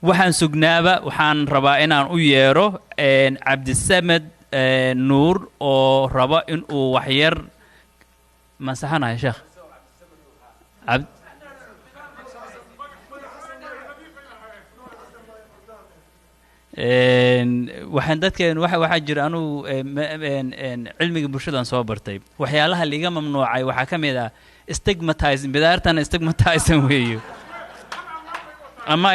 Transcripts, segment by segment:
waxaan sugnaaba waxaan rabaa inaan u yeero cabdisamed nuur oo raba in uu waxyar masaxanayo sheekh waxaan dadkeen waxaa jira anugu cilmiga bulshadan soo bartay waxyaalaha liiga mamnuucay waxaa ka mid ah stigmatizing bidaartana stigmatizing weeyo ama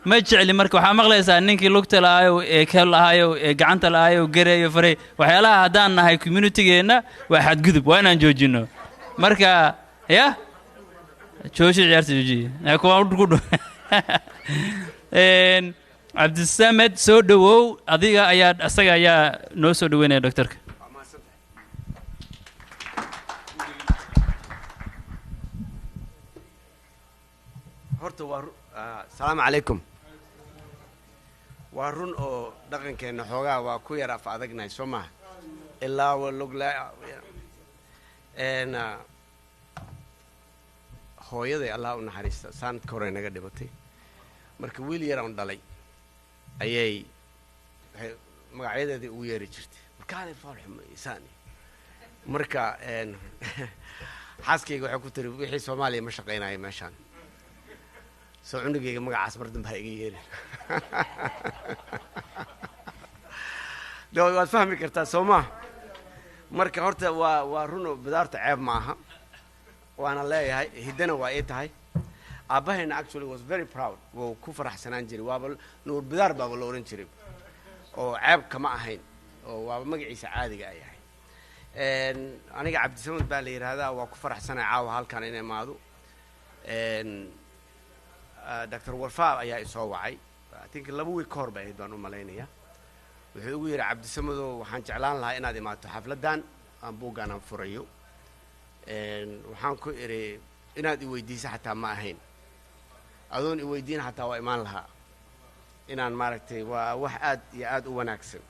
ma jecli marka waxaa maqlaysaa ninkii lugta la'aayo ee keel la'aayo ee gacanta la'aayo gareeyo faray waxyaalaha haddaan nahay communitygeenna waa xadgudub waa inaan joojino marka ya jooji ciyaarta jooji kuwa ku dhow cabdisamed soo dhawow adiga asaga ayaa noo soo dhaweynaya doctorka horta waa asalaamu calaykum waa run oo dhaqankeenna xoogaa waa ku yar af adagnahay soo maha ilaa walogla hooyaday allah u naxariista sanadka hore naga dhibatay marka wiil yar aan dhalay ayay magacyadeedii ugu yeeri jirtay markaale faarxum isaani marka xaaskayga waxay ku tiri wixii Soomaaliya ma shaqeynayo meeshaan soo cunugayga magacaas mar dambe ha iga yeeri doo waad fahmi kartaa Soomaa marka horta waa run oo bidaarta ceeb maaha waana leeyahay hidana waa ay tahay aabahayna actually was very proud wuu ku faraxsanaan jiray waaba nuur bidaar baa la oran jiray oo ceeb kama ahayn oo waaba magaciisa caadiga ay yahay aniga cabdisamed baa la yiraahdaa waa ku faraxsanaa caawa halkan inay maado Dr. Warfa ayaa isoo wacay I think 2 week hor baa baan u maleynaya wuxuu ugu yiri cabdisamed waxaan jeclaan lahaa inaad imaato xafladan aan buugaan aan furayo waxaan ku iri inaad i weydiiso xataa ma ahayn adoon i weydiin xataa waa imaan lahaa inaan maaragtay waa wax aad iyo aad u wanaagsan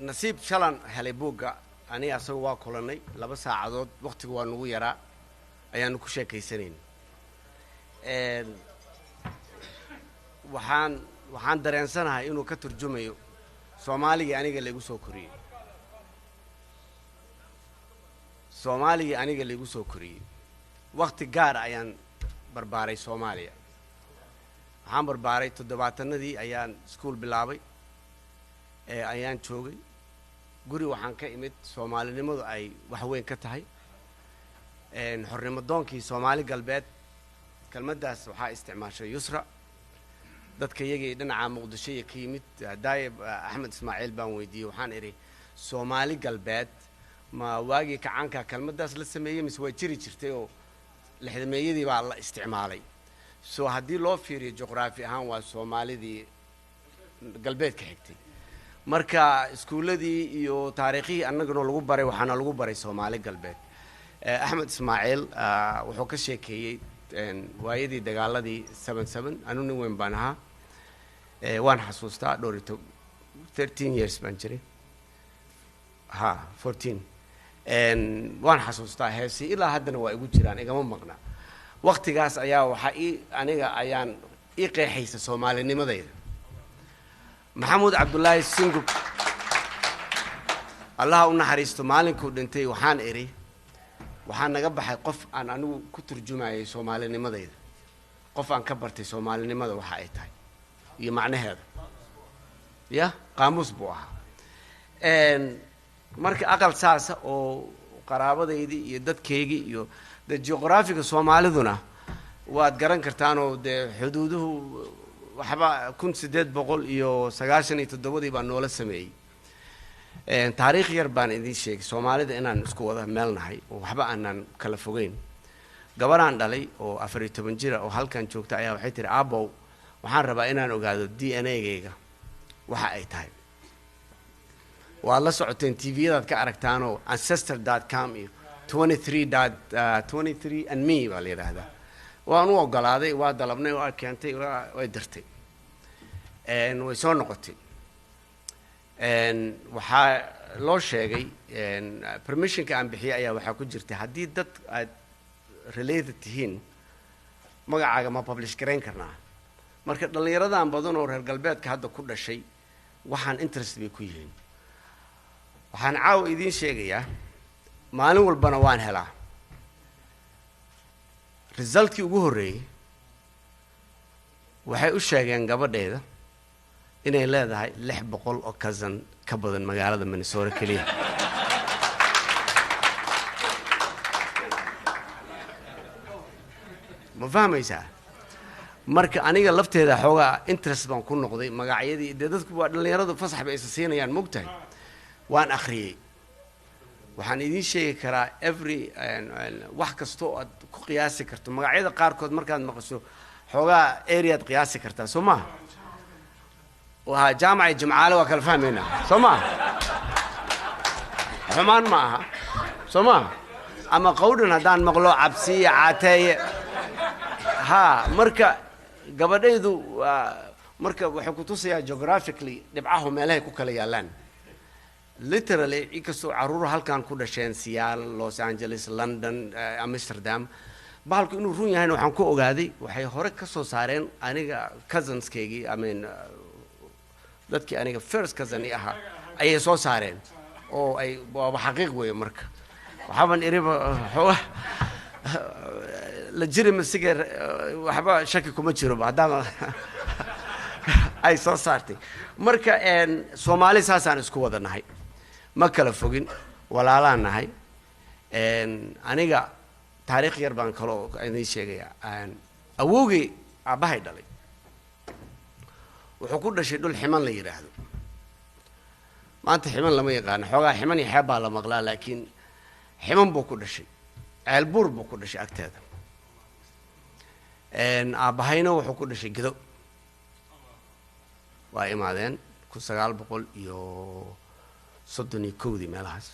nasiib shalan helay buuga aniga asagu waa kulanay 2 saacadood waqtigu waa nagu yaraa ayaanu ku sheekaysanayna waxaan dareensanahay inuu ka turjumayo Soomaaliga aniga lagu soo koriyay Soomaaliga aniga lagu soo koriyay waqti gaar ayaan barbaaray Soomaaliya waxaan barbaaray 70-nadii ayaan school bilaabay ayaan joogay guri waxaan ka imid Soomaalinimadu ay wax weyn ka tahay xornimadoonkii Soomaali galbeed kelmadaas waxaa isticmaashay Yusra dadka iyagii dhinaca Muqdisho ka yimid Daayib Axmed Ismaaciil baan weydiiyay waxaan iri Soomaali galbeed ma waagi kacanka kelmadaas la sameeyay mis way jiri jirtay oo lixdameeyadii baa la isticmaalay soo hadii loo fiiriyo juqraafi ahaan waa Soomaalidii galbeed ka xigtay marka iskuuladii iyo taariikhii annaguna lagu baray waxaana lagu baray Soomaali galbeed Axmed Ismaaciil wuxuu ka sheekeeyay waayadii dagaaladii 77 anu nin weyn baan ahaa waan xasuustaa dhowrito 13 years baan jiray 14 waan xasuustaa heesi ilaa haddana waa igu jiraan igama maqna waqtigaas ayaa waxa aniga ayaan qeexaysa Soomaalinimadayda Maxamuud Cabdullaahi Singub Allah u naxariisto maalinkuu dhintay waxaan iri waxaan naga baxay qof aan anigu ku turjumayay Soomaalinimadayda qof aan ka bartay Soomaalinimada waxa ay tahay iyo macnaheeda ya qaamus buu ahaa marka aqal saasa oo qaraabadaydi iyo dadkeygii iyo juqraafiga Soomaaliduna waad garan kartaan oo xuduuduhu waxba 1897 baa noola sameeyay taariikh yar baan idin sheegay Soomaalida inaan isku wada meelnahay oo waxba aanan kala fogeyn gabaraan dhalay oo 14 jir oo halkan joogta ayaa waxay tiri aabow waxaan rabaa inaan ogaado DNA-gayga waxa ay tahay waa la socoteen TV-yada ka aragtaan oo ancestor.com iyo 23 and me baa la yiraahdaa waan u ogolaaday waa dalabnay waa keentay way dirtay way soo noqotay waxaa loo sheegay permissionka aan bixiyay ayaa waxa ku jirtay hadii dad related tihiin magacaaga ma publish garayn karnaa marka dhallinyaradan badan oo reer galbeedka hadda ku dhashay waxaan interest bay ku yihiin waxaan caawa idiin sheegayaa maalin walbana waan helaa resultkii ugu horreeyey waxay u sheegeen gabadheeda inay leedahay 600 oo cousin ka badan magaalada Minnesota kaliya ma fahmaysaa marka aniga lafteeda xoogaa interest baan ku noqday magacyadii dadku waa dhalinyaradu fasax bay isa siinayaan mogtahay waan akhriyay waxaan idiin sheegi karaa every wax kasta oo aad ku qiyaasi karto magacyada qaarkood markaad maqasho xoogaa areaad qiyaasi kartaa soo maaha waa jaamaca jimcaale waa kala fahmaynaa soo maaha xumaan ma aha soo maaha ama qowdhan haddaan maqlo cabsiya caateeye ha marka gabadhaydu marka waxay ku tusayaa geographically dhibcahu meelahay ku kala yaalaan literally inkastoo caruur halkan ku dhasheen Seattle, Los Angeles, London, Amsterdam bahalku inuu run yahay waxaan ku ogaaday waxay hore ka soo saareen aniga cousinskaygi dadkii aniga first cousin ahaa ayay soo saareen oo ay waa xaqiiq weeye marka waxaan iriba la jiri masigeer waxba shaki kuma jiro hadaba ay soo saartay marka Soomaali saasaan isku wada nahay ma kala fogin walaalaan nahay aniga taariikh yar baan kale idin sheegayaa awowgii aabahay dhalay wuxuu ku dhashay dhul ximan la yiraahdo maanta ximan lama yaqaan xoogaa ximan iyo xeeb baa la maqlaa laakiin ximan buu ku dhashay ceelbuur buu ku dhashay agteeda aabahayna wuxuu ku dhashay Gedo waa imaadeen 1931 meelahaas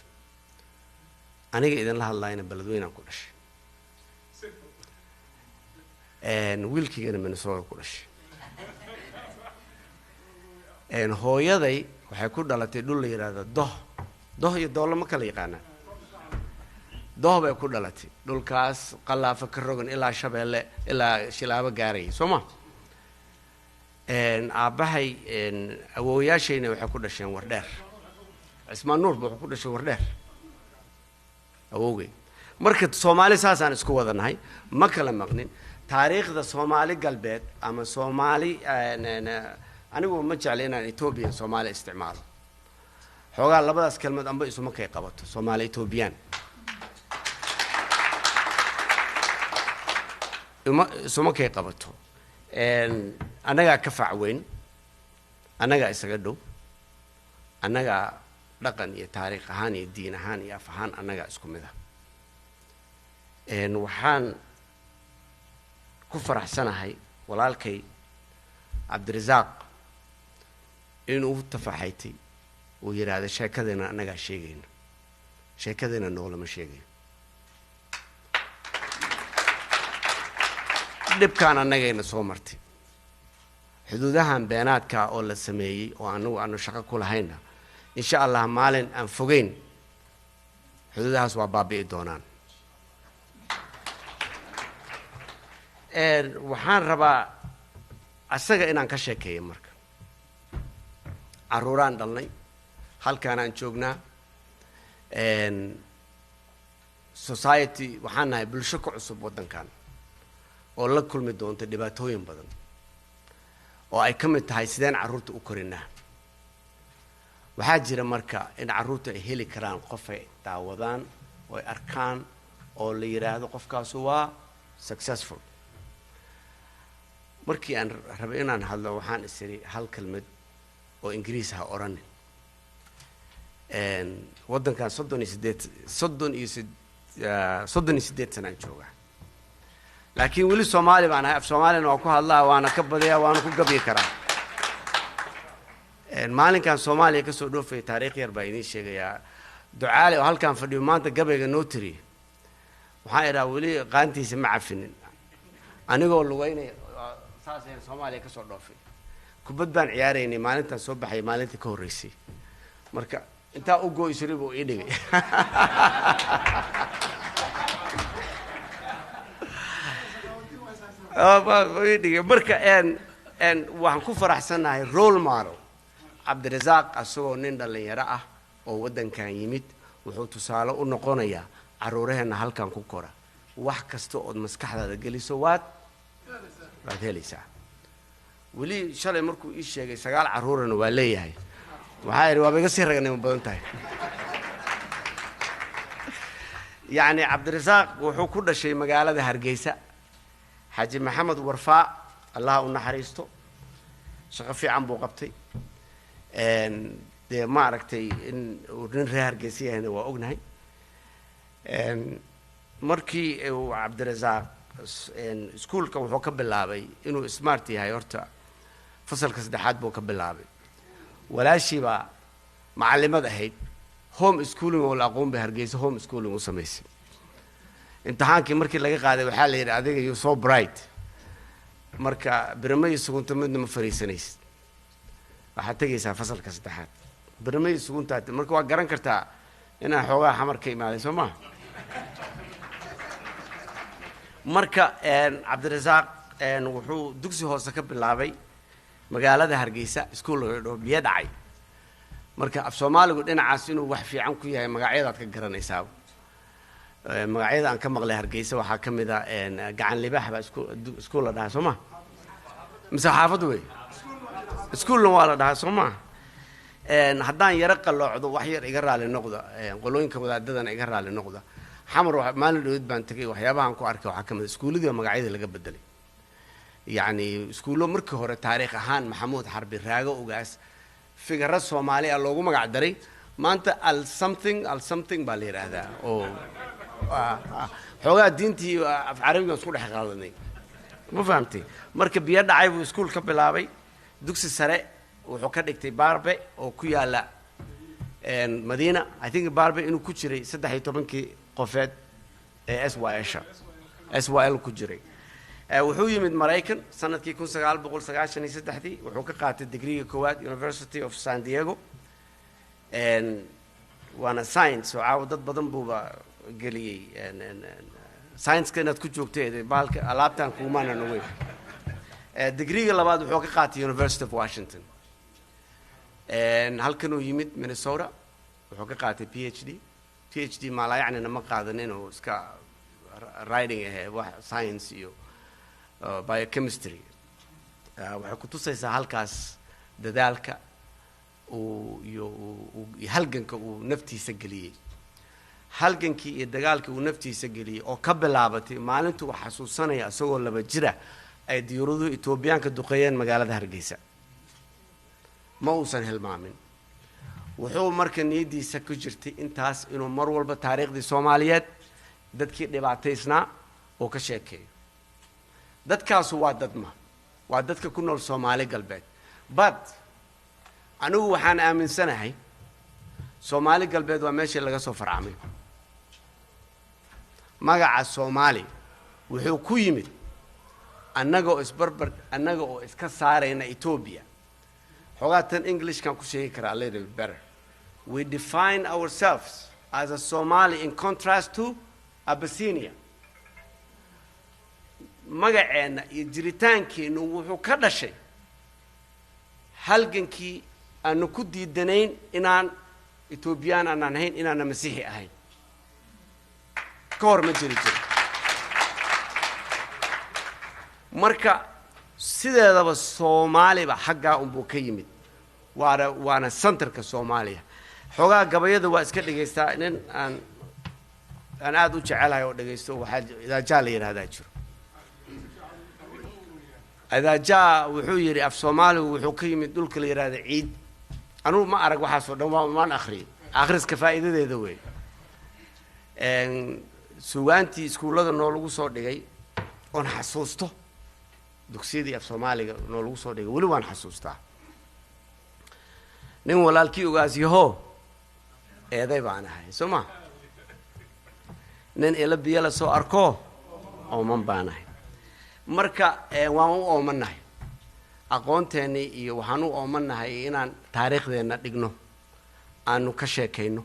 aniga idin la hadlayna beledweynaan ku dhashay wiilkigana Minnesota ku dhashay hooyaday waxay ku dhalatay dhul la yiraahdo doh iyo doolo ma kala yaqaanaa doh bay ku dhalatay dhulkaas qalaafa ka rogan ilaa Shabeelle ilaa Shilaabo gaaray Sooma aabahay awooyaashayna waxay ku dhasheen Wardheer Ismaan Nuur wuxuu ku dhashay Wardheer awowgay marka Soomaali saasaan isku wadanahay ma kala maqnin taariikhda Soomaali galbeed ama Soomaali anigu ma jeclay inaan Ethiopian Soomaali isticmaalo xoogaa labadaas kelmad amba isuma kay qabato Soomaali Ethiopian isuma kay qabato anaga ka facweyn anaga isaga dhow anaga dhaqan iyo taariikh ahaan iyo diin ahaan iyo af ahaan anaga isku mid ah waxaan ku faraxsanahay walaalkay Cabdirasaaq inuu tafaxaytay oo yiraahdo sheekadeena anaga sheegayna sheekadeena noolama sheegayo dhibkaan anagayna soo martay xuduudahan beenaadka oo la sameeyay oo aanu shaqo ku lahayna insha Allah maalin aan fogeyn xuduudahaas waa baabi'i doonaan waxaan rabaa asaga inaan ka sheekeeyo marka caruuraan dhalnay halkaan aan joognaa society waxaan nahay bulsho ku cusub waddankan oo la kulmi doonta dhibaatooyin badan oo ay ka mid tahay sideen carruurta u korinaa waxaa jira marka in carruurta ay heli karaan qof ay daawadaan oo ay arkaan oo la yiraahdo qofkaas waa successful markii aan rabay inaan hadlo waxaan isiri hal kelmad oo Ingiriis ah oran waddankan 38 sano jooga laakiin wali Soomaali baan ahay af Soomaalina waa ku hadlaa waana ka badiyaa waana ku gabi karaa maalinkan Soomaaliya ka soo dhoofay taariikh yar baa idin sheegayaa ducaale oo halkan fadhiyo maanta gabayga noo tiri waxaan iraa wali qaantiisa ma cafinin anigoo lugaynay saasay Soomaaliya ka soo dhoofay kubad baan ciyaaraynay maalintan soo baxay maalintii ka horeysay marka inta u gooysay buu ii dhigay marka waxaan ku faraxsanahay role model cabdirasaaq asagoo nin dhalinyaro ah oo waddankan yimid wuxuu tusaale u noqonayaa caruuraheenna halkan ku kora wax kasta ood maskaxdaada geliso waad helaysaa weli shalay markuu ii sheegay 9 caruurana waa leeyahay waxaa yidhi waaba iga sii ragnimo badan tahay yacni cabdirasaaq wuxuu ku dhashay magaalada hargeysa xaaji maxamed warfaa allaha u naxariisto shaqo fiican buu qabtay dee ma aragtay in uu nin reer hargeysa yahayna waa ognahay markii uu cabdirasaaq iskuulka wuxuu ka bilaabay inuu smart yahay horta fasalka 3aad buu ka bilaabay walaashii baa macallimad ahayd home schooling oo la aqoon bay hargeysa home schooling u samaysay imtixaankii markii laga qaaday waxaa la yidhi adiga you so bright marka biramadii sugunta midna ma fariisanaysid waxaad tegaysaa fasalka 3aad biramadii sugunta marka waa garan kartaa inaan xoogaa xamar ka imaaday soo maha marka cabdirasaaq wuxuu dugsi hoose ka bilaabay magaalada hargeysa iskuul oo biyo dhacay marka af Soomaaligu dhinacaas inuu wax fiican ku yahay magacyadaad ka garanaysaa magacyada aan ka maqlay hargeysa waxaa ka mid ah gacan libaax baa iskuul la dhahaa soo ma mise xaafad wey iskuulna waa la dhahaa soo ma haddaan yaro qalloocdo wax yar iga raali noqda qolooyinka wadaadadana iga raali noqda xamar maalin dhoweed baan tegay waxyaabahan ku arkay waxaa ka mid iskuuladii magacyada laga bedelay yacni iskuullo markii hore taariikh ahaan maxamuud xarbi raago ogaas figaro Soomaali ah loogu magac daray maanta al something baa la yiraahdaa oo xoogaa diintii af carabiga isku dhex qaadanay ma fahamtay marka biyo dhacay buu iskuul ka bilaabay dugsi sare wuxuu ka dhigtay Barbe oo ku yaala Madiina I think Barbe inuu ku jiray 13 qofeed ee SYL ku jiray wuxuu yimid Mareykan sanadkii 1993 wuxuu ka qaatay digriga koowaad University of San Diego waana science oo caaw dad badan buuba geliyay science inaad ku joogtay baalka alaabtan kuumaana nogay digriga labaad wuxuu ka qaatay University of Washington halkan uu yimid Minnesota wuxuu ka qaatay PhD ma la yacni ma qaadan inuu iska writing wax science iyo biochemistry waxay ku tusaysaa halkaas dadaalka iyo halganka uu naftiisa geliyay halgankii iyo dagaalkii uu naftiisa geliyay oo ka bilaabatay maalintii wax xasuusanaya asagoo 2 jira ay diyaaraduhu Itoobiyaanka duqeeyeen magaalada Hargeysa ma uusan hilmaamin wuxuu marka niyadiisa ku jirtay intaas inuu mar walba taariikhdii Soomaaliyeed dadkii dhibaataysnaa oo ka sheekeeyo dadkaas waa dadka ku nool Soomaali galbeed but anigu waxaan aaminsanahay Soomaali galbeed waa meeshii laga soo farcamay magaca Soomaali wuxuu ku yimid annaga oo iska saarayna Ethiopia xogaatan English kan ku sheegi karaa a little better we define ourselves as a Somali in contrast to Abyssinia magaceena iyo jiritaankeenu wuxuu ka dhashay halgankii aanu ku diidanayn inaan Ethiopian aan ahayn inaan Masiixi ahayn ka hor ma jiri marka sideedaba Soomaaliba xagga buu ka yimid waana centerka Soomaaliya xogaa gabayada waa iska dhageystaa in aan aad u jecelahay oo dhageysto waxa idaaja la yiraahdaa jiro idaaja wuxuu yiri af Soomaaligu wuxuu ka yimid dhulka la yiraahdo ciid anuu ma arag waxa soo dhan waan akhriska faa'iidadeeda weey suugaantii iskuulada noo lagu soo dhigay oon xasuusto dugsiyadii af Soomaaliga noo lagu soo dhigay wali waan xasuustaa nin walaalkii ogaas yaho eeday baan ahay Soomaa nin ila biyo la soo arko oo man baan ahay marka waan u oomanahay aqoonteeni iyo waxaan u oomanahay inaan taariikhdeena dhigno aanu ka sheekayno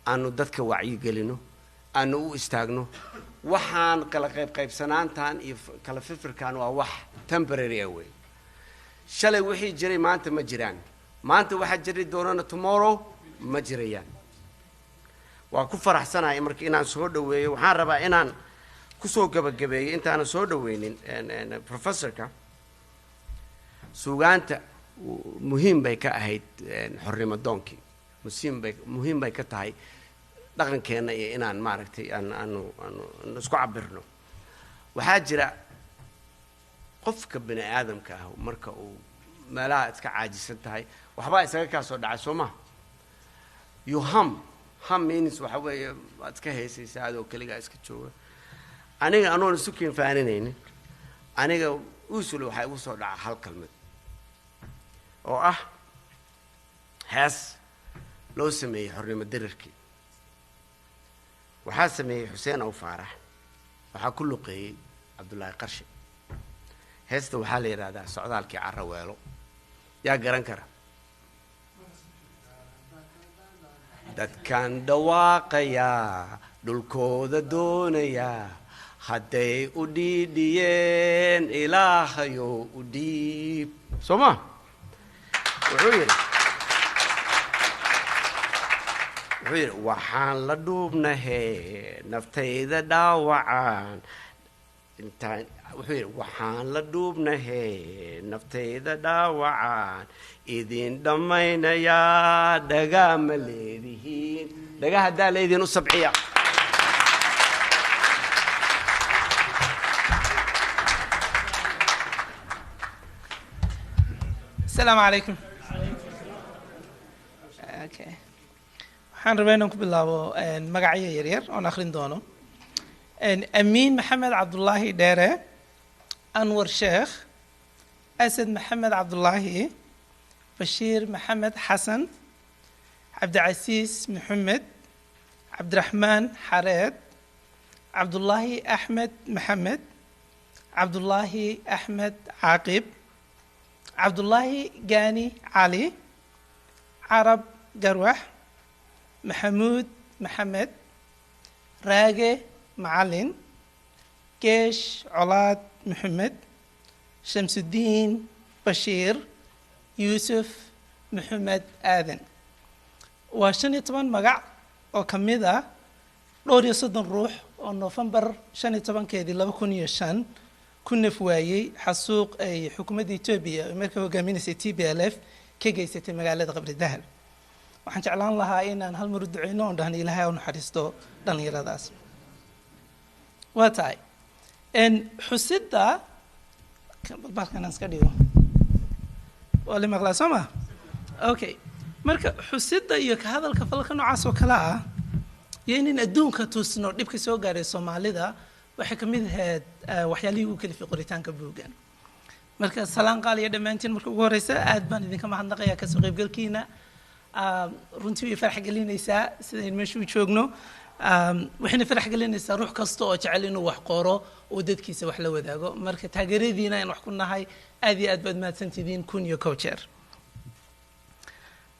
aanu dadka wacyi gelino aanu u istaagno waxaan kala qaybsanaantan iyo kala firfirkan waa wax temporary way shalay wixii jiray maanta ma jiraan maanta waxa jiri doonana tomorrow ma jirayaan waa ku faraxsanahay markii inaan soo dhaweeyo waxaan rabaa inaan ku soo gabagabeeyo intaan soo dhaweynin professorka suugaanta muhiim bay ka ahayd xornimo doonkii muhiim bay ka tahay dhaqankeena iyo inaan maaragtay aanu isku cabirno waxaa jira qofka bini aadamka ah marka uu meelaha iska caajisan tahay waxba isaga ka soo dhacay Soomaa you ham means waxa weeye waad iska heesaysaa adoo kaliya iska jooga aniga anoon isu keen faaninaynin aniga usul waxa igu soo dhaca hal kalmad oo ah hees loo sameeyay xornimo dirarkii waxaa sameeyay Xuseen Aw Faarax waxaa ku luqeeyay Cabdullaahi Qarshe heesta waxaa la yiraahdaa socdaalkii Carraweelo yaa garan kara dadkan dhawaaqaya dhulkooda doonaya hadday u dhiidhiyeen ilaahayo u dhiib Soma wuxuu yiri waxaan la dhuubnahay naftayda dhaawacaan intaan wuxuu yiri waxaan la dhuubnahay naftayda dhaawacaan idin dhammaynayaa dhagaa ma leedihiin dhagaa haddaa leediin u sabciya السلام عليكم. Okay. waxaan rabaa inaan ku bilaabo magacyo yaryar oon akhrin doono Amiin Maxamed Cabdullaahi Dheere Anwar Sheekh Asad Maxamed Cabdullaahi Bashiir Maxamed Xasan Cabdicasiis Maxamed Cabdiraxmaan Xareed Cabdullaahi Axmed Maxamed Cabdullaahi Axmed Caaqib Cabdullaahi Gaani Cali Carab Garwax Maxamuud Maxamed Raage Macalin Geesh Colaad Maxamed Shamsudiin Bashiir Yuusuf Maxamed Aadan waa 15 magac oo ka mid ah 30 ruux oo November 15keedii 2005 ku naf waayay xasuuq ay xukuumadda Itoobiya markii hogaaminaysay TPLF ka geysatay magaalada Qabri Dahal waxaan jeclaan lahaa inaan hal mar u duceyno oo dhahan Ilaahay u naxariisto dhalinyaradaas waa tahay xusidda balbalkan iska dhigo wali maqlaa Soma okay marka xusidda iyo ka hadalka falka noocaas oo kala ah iyo in adduunka tusno dhibka soo gaaray Soomaalida waxay ka mid ahayd waxyaalihii uu kalifay qoritaanka buugan marka salaan qaaliya dhamaantiin marka ugu horeysa aad baan idinka mahadnaqayaa ka soo qaybgalkiina runtii way farx gelinaysaa sideen meesha u joogno waxayna farx gelinaysaa ruux kasta oo jecel inuu wax qoro oo dadkiisa wax la wadaago marka taageeradiina in wax ku nahay aad iyo aad baad mahadsantihiin kun iyo coacher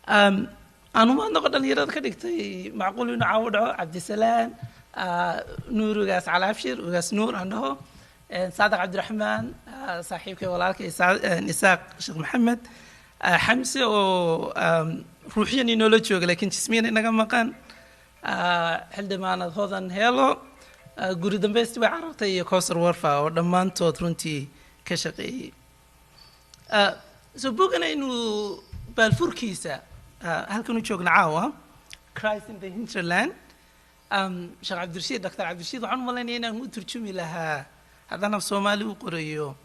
anu ma noqon dhalinyarada ka dhigtay macquul inuu caawo dhaco Cabdisalaam نور وجاس على أبشر وجاس نور عنده صادق عبد الرحمن صاحبك والالك إساق شيخ محمد حمزة وروحيا نولد شو لكن جسميا إنك مكان عندما نهضن هيلو قريدن بس بعرفتي كسر ورفة ودمان توترنتي كشقي سبوكنا إنه بالفركيسة هل كانوا شو نعاوة Christ in the Hinterland شيخ عبد الرشيد دكتور عبد الرشيد وحن مالني أنا مو ترجمي لها هذا أنا سومالي وقريو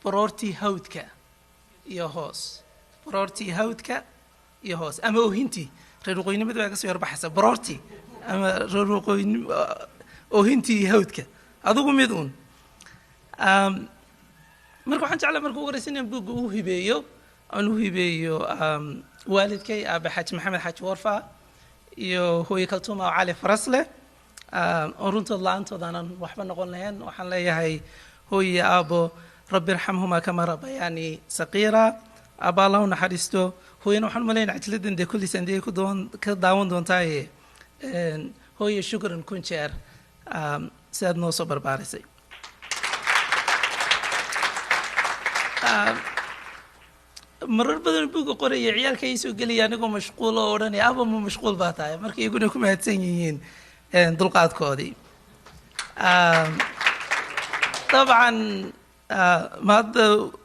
برورتي هودكا يهوس برورتي هودكا يهوس أما أوهنتي رروقين بدو أقصى يربح حسب برورتي أما رروقين أوهنتي هودكا أذوق ميدون مركو حنج على مركو ورسين بوجو هبيو أنو هبيو والدكي أبي حاج محمد حاج ورفا iyo hooyo kaltuuma oo cali farasle oo runta laantoodan waxba noqon lahayn waxaan leeyahay hooyo aabo rabbi irhamhuma kama rabbayani saqiira abaallahu naxariisto hooyana waxaan maleeyahay ajladan de kulli sandee ka daawan doontaa hooyo shukran kun jeer sidaad noo soo barbaarisay. marar badan buugga qoraya ciyaalka ay soo gelaya anigoo mashquul oo odhanaya aba ma mashquul baa tahay marka iyaguna ku mahadsan yihiin dulqaadkoodii. dabcan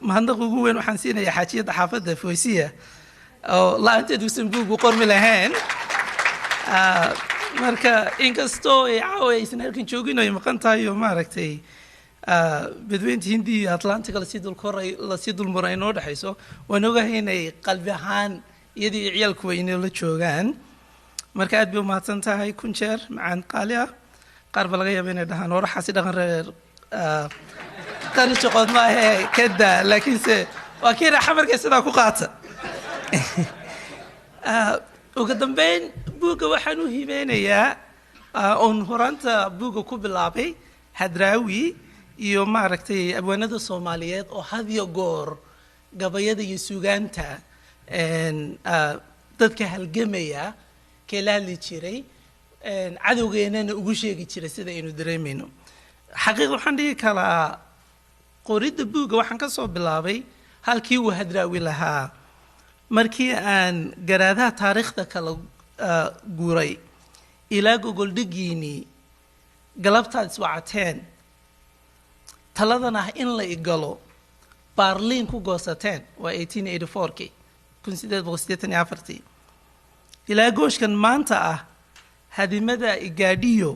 mahadnaqa ugu weyn waxaan siinayaa xaajiyadda xaafadda foysiya oo la-aanteed uusan buuggu qormi lahayn. marka inkastoo ay caawa aysan halkan joogin oo ay maqan tahay oo maaragtay badweynta hindi iyo atlantica lasii dulmaray inoo dhexayso, waan ogahay inay qalbi ahaan iyadii iyo ciyaalku weyne la joogaan. marka aad bay umahadsan tahay kun jeer macaan qaali ah. qaar ba laga yaaba inay dhahaan waraxaasi dhaqan reer qani shaqood ma ahee kada, laakiinse waa kii raaxa markay sidaa ku qaata. ugu dambeyn buugga waxaan u hibeynayaa oon horaanta buugga ku bilaabay hadraawi iyo maaragtay abwaanada Soomaaliyeed oo had iyo goor gabayada iyo suugaanta dadka halgamaya kala hadli jiray, cadowgeenana ugu sheegi jiray sida aynu dareemayno. xaqiiq waxaan dhihi kalaa qoridda buugga waxaan ka soo bilaabay halkii uu hadraawi lahaa markii aan garaadaha taariikhda kala guuray ilaa gogoldhigiinii galabtaad iswacateen taladan ah in la igalo baarliin ku goosateen waa 1884kii 1884 ilaa gooshkan maanta ah hadimada igaadhiyo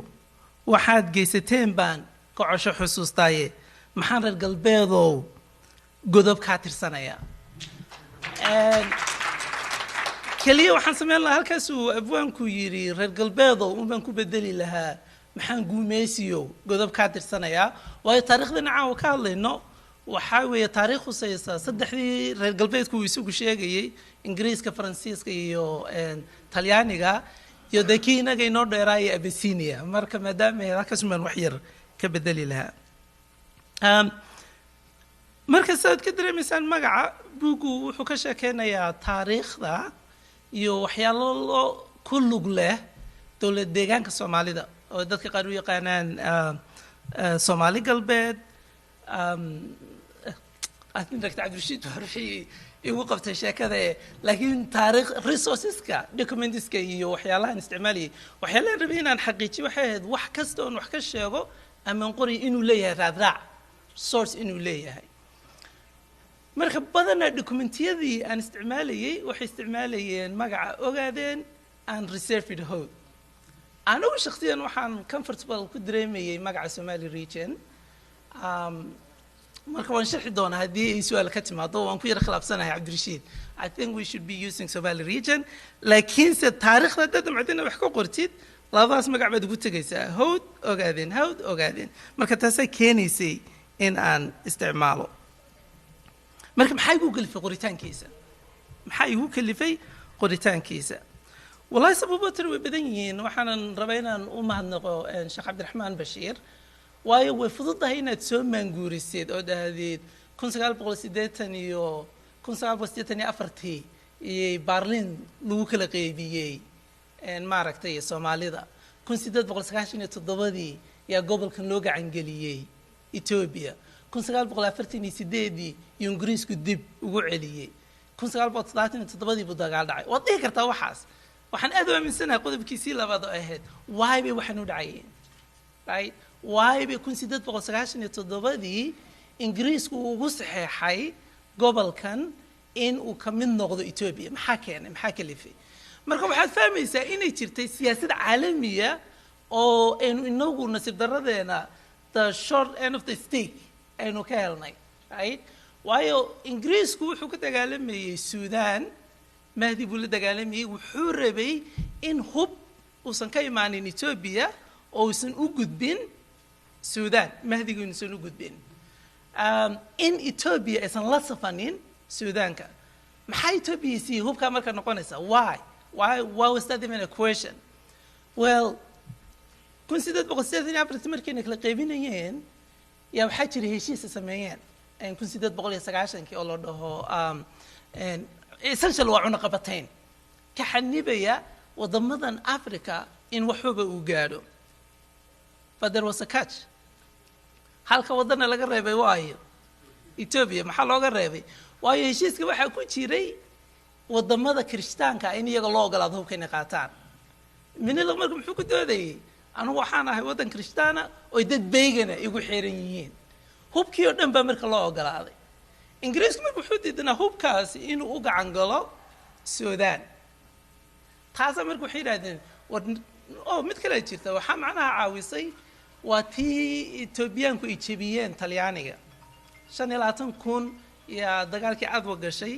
waxaad geysateen baan ka cosho xusuustaaye maxaan reer galbeedow godob kaa tirsanaya. keliya waxaan samayn lahaa halkaasuu abwaanku yidhi reer galbeedow unbaan ku bedeli lahaa maxaan guumeysiyo godob kaa tirsanayaa, waayo taariikhdana caawa ka hadlayno waxaa weeye taariikh khusaysa saddexdii reer galbeedku uu isagu sheegayey, ingiriiska, faransiiska iyo talyaaniga, iyo dee kii inaga inoo dheeraaya Abyssinia. marka maadaama halkaasumaan wax yar ka bedeli lahaa. marka saad ka dareemaysaan magaca buuggu wuxuu ka sheekeynayaa taariikhda iyo waxyaalo ku lug leh dowlad deegaanka Soomaalida oo dadka qaar u yaqaanaan Soomaali galbeed. Dr. Cabdirashiid ruuxii igu qabtay sheekada, laakiin taariikh resourceska documentska iyo waxyaalahan isticmaaliyay waxyaalahan rabay inaan xaqiijiyo waxay ahayd wax kasta oon wax ka sheego ama qori inuu leeyahay raadraac source inuu leeyahay. marka badanaa dokumentiyadii aan isticmaalayay waxay isticmaalayeen magaca ogaadeen and reserved hold. anigu shakhsiyan waxaan comfortable ku dareemayay magaca Somali region. marka waan sharxi doonaa haddii ay su'aal ka timaado, waan ku yar khilaafsanahay Cabdirashiid. I think we should be using Somali region, laakiinse taariikhda dad macdina wax ka qortid labadaas magac baad ugu tegaysaa, hawd ogaadeen. marka taasay keenaysay in aan isticmaalo. marka maxay igu kalifay qoritaankiisa? wallahi sababo tir way badan yihiin. waxaanan rabaa inaan u mahadnaqo Sheekh Cabdiraxmaan Bashiir, waayo way fududahay inaad soo maanguurisid oo dhahdeed 1980 iyo 1984 iyo Berlin lagu kala qaybiyay maaragtay Soomaalida. 1897 yaa gobolkan loo gacan geliyay Ethiopia. 1948 iyo Ingiriisku dib ugu celiyay. 1937 buu dagaal dhacay. waad dhihi kartaa waxaas. waxaan aad u aaminsanahay qodobkiisii labaad oo ahayd why bay waxaan u dhacayeen, right? why bay 1997 Ingiriisku ugu saxeexay gobolkan in uu ka mid noqdo Ethiopia. maxaa keenay? maxaa kalifay? marka waxaad fahmaysaa inay jirtay siyaasad caalamiya oo aynu inagu nasiib daradeena the short end of the stick aynu ka helnay, right? waayo Ingiriisku wuxuu ka dagaalamayay Suudaan, Mahdi buu la dagaalamayay, wuxuu rabay in hub uusan ka imaanin Ethiopia oo uusan u gudbin Suudaan, Mahdigu uusan u gudbin. in Ethiopia aysan la safanin Suudaanka. maxaa Ethiopia si hubka marka noqonaysa? Why was that even a question? Well, 1997 markii kala qaybinayeen yaa waxaa jiray heshiis sameeyeen 1990 oo la dhaho essential waa cunaqabatayn ka xanibaya wadamadan Africa in waxba uu gaadho. but there was a catch halka wadana laga reebay waayo Ethiopia maxaa looga reebay waayo heshiiska waxa ku jiray wadamada Kirishtaanka in iyaga loo ogolaado hubka inay qaataan minilaq markuu muxuu ku doodayay anigu waxaan ahay wadan Kirishtaana oo dad beegana igu xiran yihiin hubkii oo dhan baa marka loo ogolaaday Ingiriisku markuu wuxuu diidanaa hubkaas inuu u gacan galo Suudaan taas markuu xiraadeen oo mid kale jirta waxa macnaha caawisay waa tii Etoobiyaanku ay jabiyeen Talyaaniga 25,000 ya dagaalkii Adwa gashay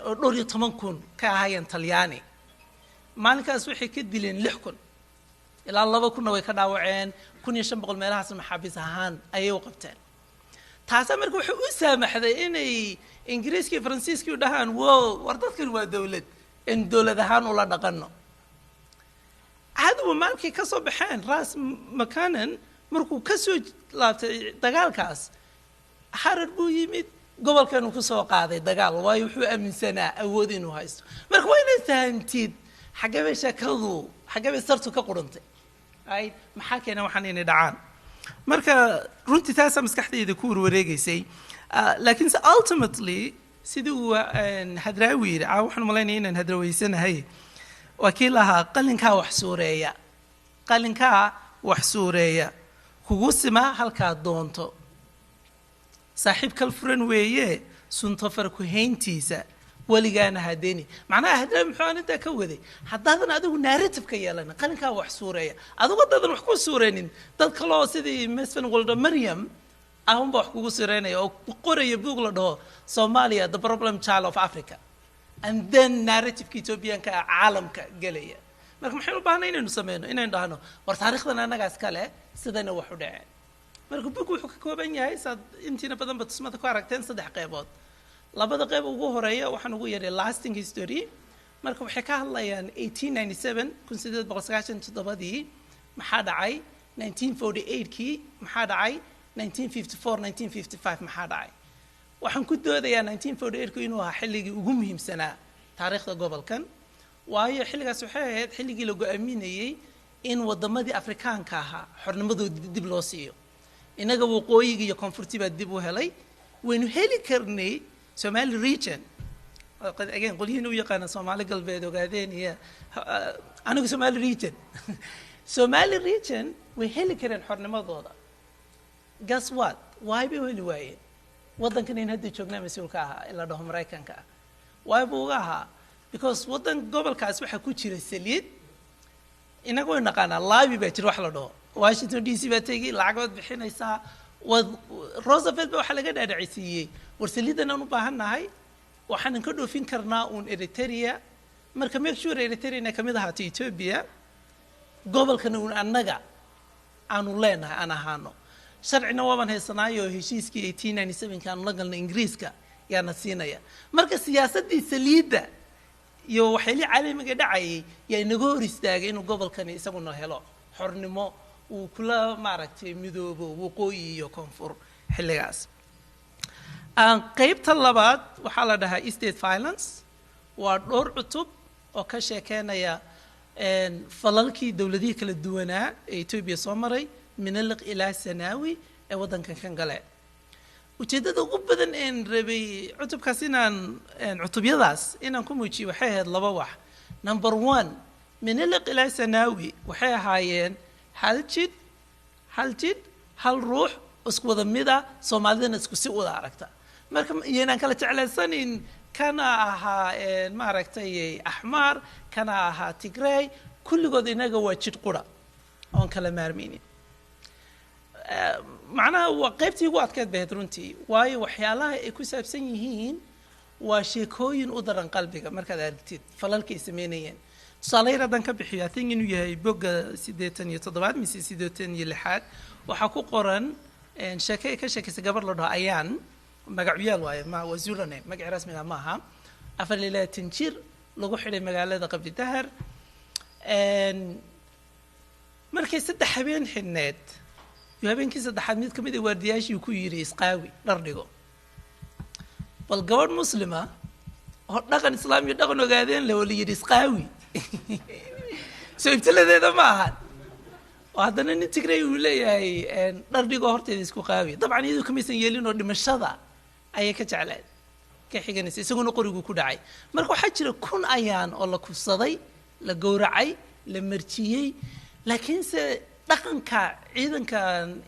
oo 12,000 ka ahaayeen Talyaani maalinkaas waxay ka dileen 6,000 ilaa 2,000 way ka dhaawaceen 1,500 meelahaas maxaabiis ahaan ayay u qabteen taas markuu wuxuu u saamaxday inay Ingiriiska iyo Faransiiska u dhahaan wow war dadkan waa dawlad in dawlad ahaan ula dhaqano hadaba markii ka soo baxeen Ras Makanan markuu ka soo laabtay dagaalkaas Harar buu yimid gobolkan uu ku soo qaaday dagaal waayo wuxuu aaminsanaa awood inuu haysto marka waa inay fahamtid xagee shakadu xagee sartu ka qurantay ay maxaa keenay waxaan inay dhacaan marka runtii taas maskaxdayda ku wareegaysay laakiin ultimately sidoo hadraawi waxaan malaynaa inaan hadraaweysanahay wakiilaha qalinka wax suureeya kugu sima halka doonto saaxiib kal furan weeye sunto farku heyntiisa waligaana hadeeni macnaha hadra muxuu inta ka waday haddaadan adigu narrative ka yeelan qalinka wax suureeya adigu dadan wax ku suureenin dad kale oo sidii Mesfin Walda Maryam aan wax kugu suureenay oo qoraya buug la dhaho Somalia the problem child of Africa and then narrative Ethiopian ka caalamka galaya marka maxay u baahnaa inaynu sameeyno inaynu dhahno war taariikhdan anaga iskale sidana wax u dhacay marka buuggu wuxuu ka kooban yahay intiina badan tusmada ku aragteen 3 qaybood labada qayb ugu horeeya waxaan ugu yeeray lasting history marka waxay ka hadlayaan 1897 maxaa dhacay 1948kii maxaa dhacay 1954 1955 maxaa dhacay waxaan ku doodayaa 1948 inuu ahaa xilligii ugu muhiimsanaa taariikhda gobolkan waayo xilligaas waxay ahayd xilligii la go'aaminayay in wadamadii Afrikaanka ahaa xornimadooda dib loo siiyo inaga waqooyiga iyo koonfurtiba dib u helay waynu heli karnay Somali region again qolihiin u yaqaan Soomaali galbeed ogaadeen iyo anigu Somali region Somali region way heli kareen xornimadooda guess what why be wali waaye wadankan in hadda joognaa mas'uulka ah ila dhaho Mareykanka why buu ahaa because wadan gobolkaas waxa ku jira saliid inaga way naqaana laabi baa jira wax la dhaho Washington DC baa tagay lacagood bixinaysaa Roosevelt waxa laga dhaadhiciyay war saliidan aan u baahanahay waxaan ka dhoofin karnaa Eritrea marka make sure Eritrea kamid ah Ethiopia gobolkan annaga aanu leenahay aan ahaano sharcina waan haysanaayo heshiiskii 1897 kan la galnay Ingiriiska yaana siinaya marka siyaasadii saliida iyo waxay caalamiga dhacay yaa inaga hor istaagay inuu gobolkan isaguna helo xornimo uu kula maaragtay midoobo waqooyi iyo koonfur xilligaas qaybta labaad waxa la dhahaa state violence waa dhowr cutub oo ka sheekeynaya falalkii dawladihii kala duwanaa ee Ethiopia soo maray minaliq ilaa sanaawi ee wadankan kan gale ujeedada ugu badan ee rabay cutubkaas inaan cutubyadaas inaan ku muujiyo waxay ahayd laba wax number 1 minaliq ilaa sanaawi waxay ahaayeen hal jid hal ruux isku wada mida Soomaalidana isku si wada aragta marka inaan kala jeclaysanin kana ahaa maaragtay ahmar kana ahaa Tigray kulligood inaga waa jid qura oo kala maarmeynin macnaha waa qaybtii ugu adkeed bayd runtii waayo waxyaalaha ay ku saabsan yihiin waa sheekooyin u daran qalbiga markaad aragtid falalkay sameynayeen tusaaleyadan ka bixiyo I think inuu yahay boga 87 mise 86 waxa ku qoran sheekay ka sheekaysa gabar la dhaho ayaan magaciyaal waaye ma wasiirane magac rasmiga ma aha 24 jir lagu xidhay magaalada Qabri Dahar markay 3 habeen xidhneed habeenkii saddexaad mid kamid ah waardiyaashii ku yiri isqaawi dhar dhigo bal gabadh muslima oo dhaqan islaami dhaqan ogaadeen la wali yiri isqaawi soo ibtiladeeda ma aha وهذا نتقرأ ولا يا نردقه هرتي ديسكو قاوي طبعا يدو كميسن يلينو دمشدا أي كجعلان كحيجا نسي سجون قريقو كداعي مركو حجر كون أيان الله كوصدي لجورعي لمرتيي لكن س لكن كعيدا كان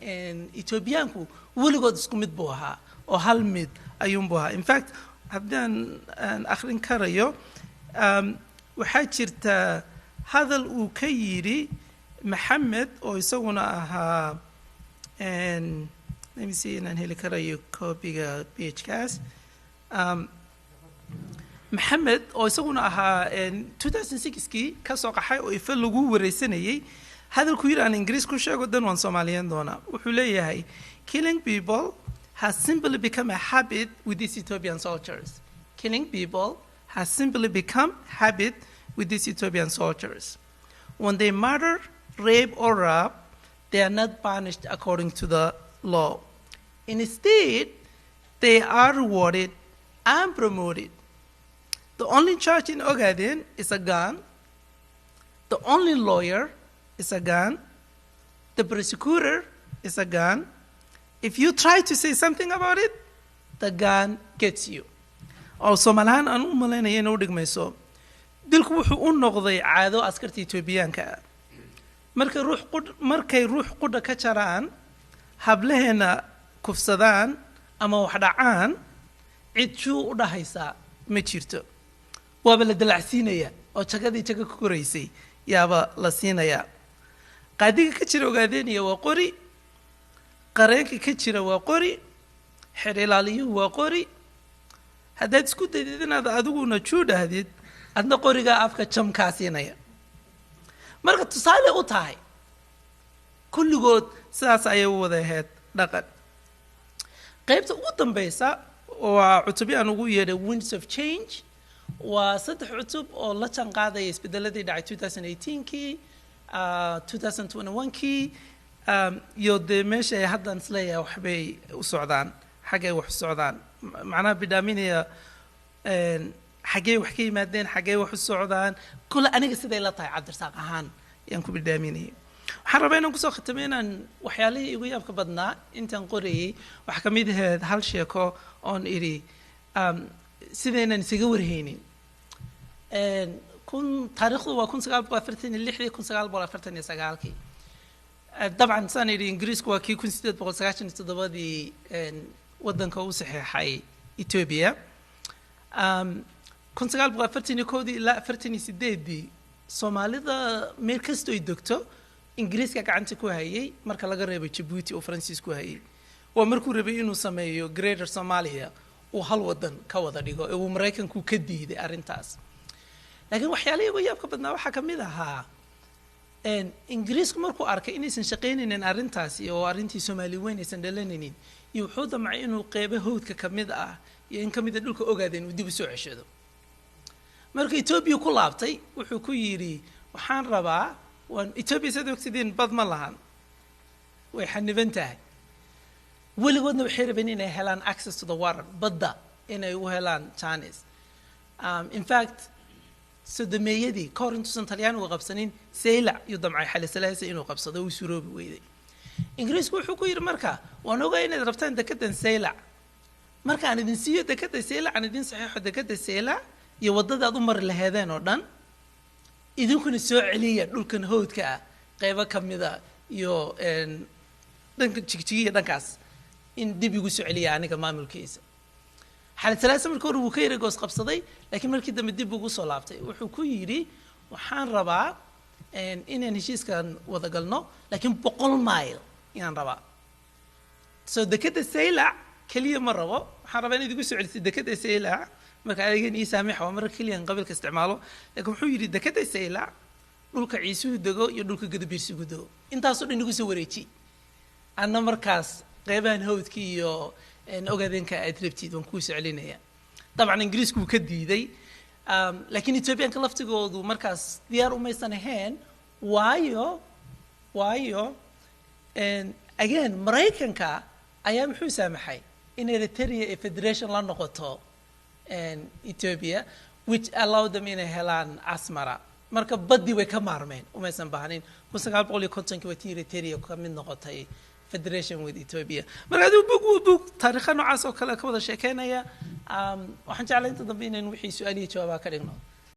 إثيوبيانكو ولقد سكمت بوها أو هالمد أيوم بوها in fact هبدأ آخرين كاريو وحجرت هذا الأوكيري محمد أو يسوونه and let me see إن هني كاريو كوبيجا بيتشكاس محمد أو يسوونه in 2006 كي كسوق حي أو يفلقوا ورسني هذا الكوير عن إنجليز كل شيء قدام وان سوماليين دونا وحوليه هاي killing people has simply become a habit with these Ethiopian soldiers. Killing people has simply become habit with these Ethiopian soldiers. When they murder, rape, or rob, they are not punished according to the law. Instead, they are rewarded and promoted. The only charge in Ogaden is a gun. The only lawyer is a gun. The prosecutor is a gun. If you try to say something about it, the gun gets you. أو سومالان أن أملنا ينودق ميسو. دلك وحو النقضي عادو أسكرت إثيوبيان كا. مركي روح قد كشران هبلهنا كفسدان أما وحدعان عيد شو ودا هيسا متشيرتو. وابل دلعسينيا أو تشكدي تشكك كوريسي يابا لسينيا. قادي كشرو قادينيا وقوري qareenka ka jira waa qori xiriilaaliyuhu waa qori haddaad isku daydid inaad adiguna juudhahdid adna qorigaa afka jamkaa siinaya marka tusaale u tahay kulligood sidaas ayay u wada ahayd dhaqan qaybta ugu dambaysa waa cutubyo aan ugu yeedhay winds of change waa 3 cutub oo la jaanqaadaya isbedeladii dhacay 2018kii 2021kii iyo dee meesha ay haddan isleeyahay waxbay u socdaan xaggay wax u socdaan macnaha bidhaaminaya xaggay wax ka yimaadeen xaggay wax u socdaan kule aniga siday la tahay cabdirasaaq ahaan yaan ku bidhaaminayay waxaan rabaa inaan kusoo khatamo inaan waxyaalihii igu yaabka badnaa intaan qorayay wax ka mid ahayd hal sheeko oon idhi sidaynan isaga warhaynin taariikhdu waa 1946 1949 طبعا سنة إنجليز كواكي كون سيد بقول سكاشن تدبادي ودن كوا صحيحي إثيوبيا كون سكال بقول فرتني كودي لا فرتني سيدي سومالي ذا مركز تو الدكتور إنجليز كعنت كوهاي مركز لقرب جيبوتي أو فرنسيس كوهاي ومركو ربي إنه سميه Greater Somalia وهل ودن كوذا ديجو ومراكن كو كدي ذي أرنتاس لكن وحيالي وياك بدنا وحكم ذا إنجليز مركو أركا إنيسن شقينين إن أرنتاسي أو أرنتي سومالي وين إسن دلنينين يوحودا مع إنه قيبه هود ككمدة يعني كمدة دولك أوجادين ودي بسوء عشدو مركو إثيوبيا كلابتي وحكو يري وحان ربا وان إثيوبيا سيدوك سيدين بضم اللهان ويحنفنتها ولي ودنا بحير بيننا هلان access to the water بدا إنه يوهلان Chinese in fact سدميدي كورنتو سنتاليان وقبسنين سيلع يضمع حل سلاسة إنه قبصده ويسروب ويدي إنجليز كل حكوا يرمركا وأنا إن ربطان دكتة سيلع مركا عن الدنسية دكتة سيلع عن الدين صحيح دكتة سيلع يوضد أضمر لهذين أردن إذا كن السوء عليا دول كن هود كا قيبة كم ذا يو إن دنك تشكيه دنكاس إن دي بيجو سوء عليا أنا كمان ملكيس حالة ثلاثة من الكور وكير جوز قبصدي لكن مركي دم الدب وجوز صلابتي وحكويري وحان ربع إن نشيس كان وذقلنا لكن بقول مايل يعني ربع دكتة سيلع كلية مرة وحان ربع ندي جوز على دكتة سيلع ما كان يجي سامح ومرة كلية قبل كاستعماله لكن حويري دكتة سيلع دولك عيسو دقو يدولك قد بيرسو قدو أنت أصلا إنه جوز وريتي أنا مركز قيبان هود كيو إن أوجدين كأتربتي ونكوس علينا طبعًا إنجليز كو كدي ذي لكن إثيوبيا كلفت جود ومركز ديار أمي سنهين وايو and again مريكن كا أيام حسام حي in Eritrea Federation لنقطة in Ethiopia which allowed them in Helan Asmara marka badii way ka maarmeen umaysan baahnayn 1950 way Eritrea ka mid noqotay federation with Ethiopia marka aduu bug taariikh noocaas oo kale ka wada sheekeynaya waxaan jeclahay inta dambe inaan wixii su'aaliyo jawaab ka dhigno